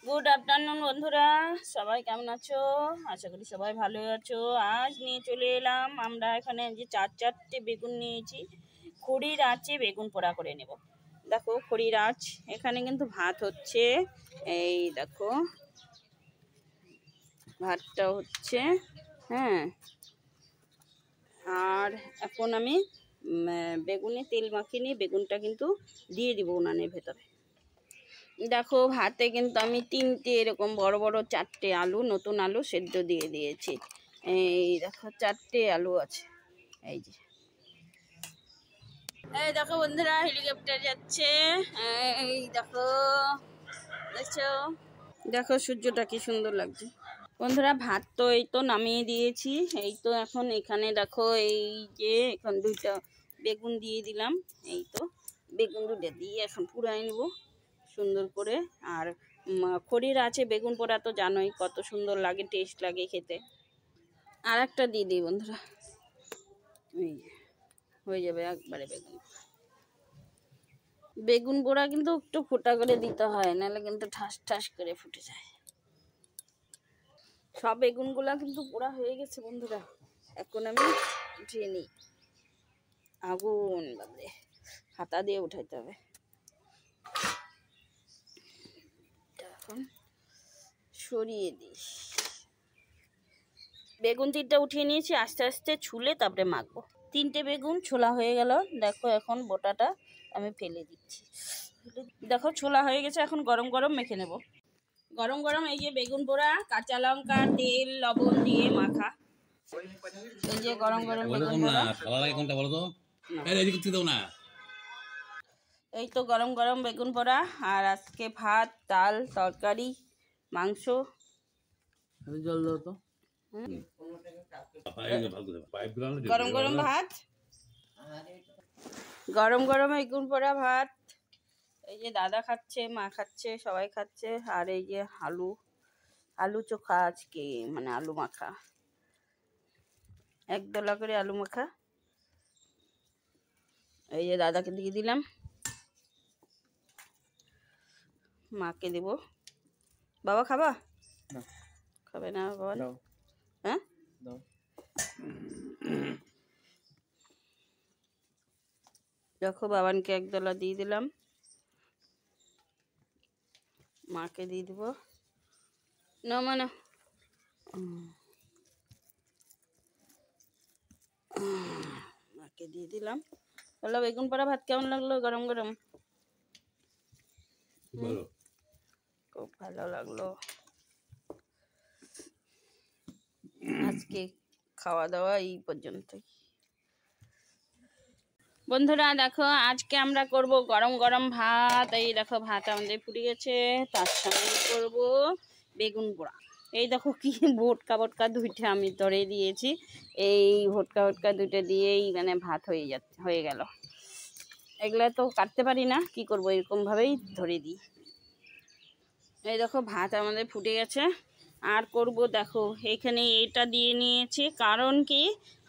Good afternoon বন্ধুরা, সবাই কেমন আছো? আশা করি সবাই ভালো আছো। আজ নিয়ে চলে এলাম আমরা এখানে যে চারটে বেগুন নিয়েছি। খড়ির আঁচে বেগুন পোড়া করে নেব। দেখো খড়ির আঁচ, এখানে কিন্তু ভাত হচ্ছে। এই দেখো ভাতটা হচ্ছে, হ্যাঁ। আর এখন আমি বেগুনে তেল মাখিয়ে নিয়ে বেগুনটা কিন্তু দিয়ে দিব উনানের ভেতরে। দেখো ভাতে কিন্তু আমি তিনটে এরকম বড় বড় চারটে আলু, নতুন আলু সেদ্ধ দিয়ে দিয়েছি। এই দেখো চারটে আলু আছে। এই দেখো বন্ধুরা, হেলিকপ্টার যাচ্ছে। এই দেখো, দেখছো? দেখো সূর্যটা কি সুন্দর লাগছে বন্ধুরা। ভাত তো এই তো নামিয়ে দিয়েছি। এই তো এখন এখানে দেখো, এই যে এখন দুইটা বেগুন দিয়ে দিলাম। এই তো বেগুন দুটো দিয়ে এখন পুরাই নেবো সুন্দর করে। আর খড়ির আছে বেগুন পোড়া তো জানোই কত সুন্দর লাগে, টেস্ট লাগে খেতে। আর একটা দিয়ে দিই বন্ধুরা, এই হয়ে যাবে একবারে বেগুন। বেগুন পোড়া কিন্তু একটু ফোটা করে দিতে হয়, নাহলে কিন্তু ঠাস ঠাস করে ফুটে যায়। সব বেগুনগুলা কিন্তু পোড়া হয়ে গেছে বন্ধুরা। এখন আমি উঠিয়ে নিই। আগুন বাবরে, হাতা দিয়ে উঠাইতে হবে। এখন সরিয়ে দিই। বেগুন তিনটা উঠিয়ে নিয়েছি, আস্তে আস্তে ছুলে তারপরে মাখবো। তিনটে বেগুন ছোলা হয়ে গেল। দেখো এখন বোটাটা আমি ফেলে দিচ্ছি। দেখো ছোলা হয়ে গেছে, এখন গরম গরম মেখে নেব। গরম গরম এই যে বেগুন পোড়া, কাঁচা লঙ্কা, তেল, লবণ দিয়ে মাখা। এই যে গরম গরম বেগুন পোড়া। এই তো গরম গরম বেগুন পোড়া। আর আজকে ভাত, ডাল, তরকারি, মাংস। জল দাও তো। গরম গরম ভাত, গরম গরম বেগুন পোড়া ভাত। এই যে দাদা খাচ্ছে, মা খাচ্ছে, সবাই খাচ্ছে। আর এই যে আলু, আলু চোখা আজকে, মানে আলু মাখা, একদলা করে আলু মাখা। এই যে দাদাকে দিয়ে দিলাম, মাকে দেব। বাবা খাবা? খাবে না বাবা? হ্যাঁ, দেখো বাবানকে একদলা দিয়ে দিলাম, মাকে দিয়ে দিব। না মানে মাকে দিয়ে দিলাম। বলো বেগুন পোড়া ভাত কেমন লাগলো গরম গরম? খুব ভালো লাগলো। আজকে খাওয়া দাওয়া এই পর্যন্তই বন্ধুরা। দেখো আজকে আমরা করব গরম গরম ভাত। এই দেখো ভাত আমাদের ফুটে গেছে, তার সঙ্গে করব বেগুন পোড়া। এই দেখো কি ভোটকা ভোটকা দুইটা আমি ধরে দিয়েছি। এই ভোটকা ভোটকা দুইটা দিয়েই মানে ভাত হয়ে গেল। এগুলা তো কাটতে পারি না, কি করব, এরকম ভাবেই ধরে দিই। এই দেখো ভাত আমাদের ফুটে গেছে। আর করব দেখো, এখানে এটা দিয়ে নিয়েছি, কারণ কি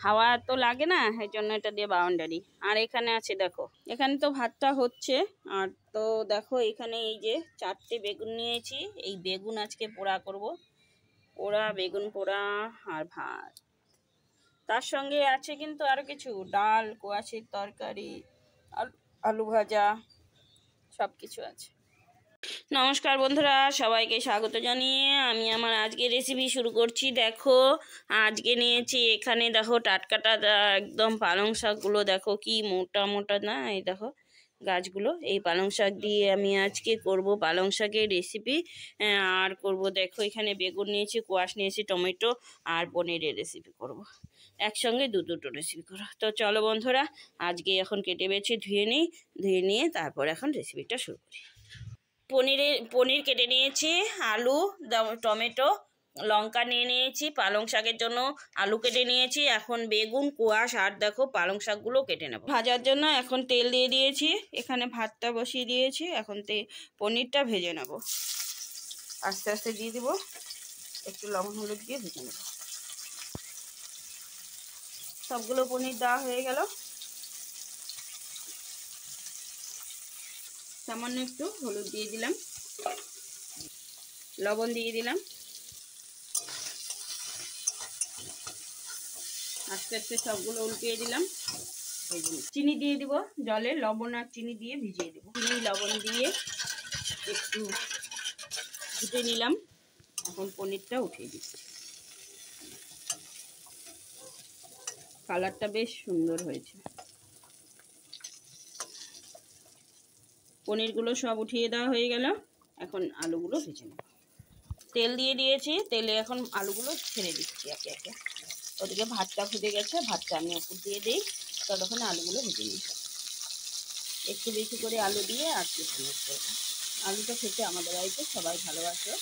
হাওয়া তো লাগে না, এই জন্য এটা দিয়ে বাউন্ডারি। আর এখানে আছে দেখো, এখানে তো ভাতটা হচ্ছে। আর তো দেখো এখানে এই যে চারটে বেগুন নিয়েছি, এই বেগুন আজকে পোড়া করব। পোড়া বেগুন পোড়া আর ভাত। তার সঙ্গে আছে কিন্তু আরো কিছু, ডাল, কোয়াশের তরকারি, আলু ভাজা, সব কিছু আছে। নমস্কার বন্ধুরা, সবাইকে স্বাগত জানিয়ে আমি আমার আজকের রেসিপি শুরু করছি। দেখো আজকে নিয়েছি এখানে, দেখো টাটকাটা একদম পালং শাকগুলো দেখো কি মোটা মোটা না, এই দেখো গাছগুলো। এই পালং শাক দিয়ে আমি আজকে করব পালং শাকের রেসিপি। আর করব দেখো এখানে বেগুন নিয়েছি, কোয়াশ নিয়েছি, টমেটো আর পনিরের রেসিপি করব। একসঙ্গে দুটো রেসিপি করো। তো চলো বন্ধুরা, আজকে এখন কেটে বেছে ধুয়ে নিই। ধুয়ে নিয়ে তারপর এখন রেসিপিটা শুরু করি। পনির কেটে নিয়েছি, আলু, টমেটো, লঙ্কা নিয়ে নিয়েছি, পালং শাকের জন্য আলু কেটে নিয়েছি। এখন বেগুন, কোয়াশ আর দেখো পালং শাকগুলো কেটে নেব ভাজার জন্য। এখন তেল দিয়ে দিয়েছি, এখানে ভাতটা বসিয়ে দিয়েছি। এখন পনিরটা ভেজে নেব, আস্তে আস্তে দিয়ে দিব, একটু লবণ হলুদ দিয়ে ভেজে নেব। সবগুলো পনির দেওয়া হয়ে গেল। সামান্য একটু হলুদ দিয়ে দিলাম। লবণ দিয়ে দিলাম, আস্তে আস্তে সবগুলো উল্টিয়ে দিলাম। চিনি দিয়ে দিব, জলে লবণ আর চিনি দিয়ে ভিজিয়ে দেবো। চিনি লবণ দিয়ে একটু ফুটে নিলাম। এখন পনিরটা উঠিয়ে দিচ্ছি। কালারটা বেশ সুন্দর হয়েছে। পনিরগুলো সব উঠিয়ে দেওয়া হয়ে গেল। এখন আলুগুলো ভেজে নেব। তেল দিয়ে দিয়েছি, তেলে এখন আলুগুলো ছেড়ে দিচ্ছি একে একে। ওদিকে ভাতটা ফুটে গেছে, ভাতটা আমি উপর দিয়ে দিই, ততক্ষণে আলুগুলো ভেজে নিই। একটু বেশি করে আলু দিয়ে আর কি পনির করবো। আলুটা খেতে আমাদের বাড়িতে সবাই ভালোবাসে।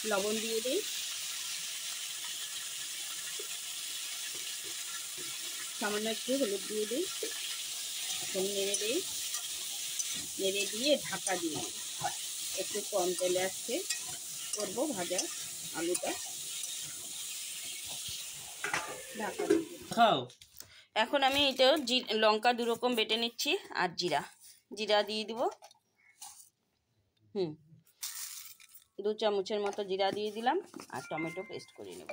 লবণ দিয়ে দিই, সামান্য একটু হলুদ দিয়ে দিই, এখন নেড়ে দিই। নেড়ে দিয়ে ঢাকা দিয়ে দিই। একটু কম তেলে আজকে করবো ভাজা আলুটা। ঢাকা দিয়ে দিই। এখন আমি এটা লঙ্কা 2 রকম বেটে নিচ্ছি আর জিরা দিয়ে দিব। 2 চামচের মতো জিরা দিয়ে দিলাম আর টমেটো পেস্ট করে নেব।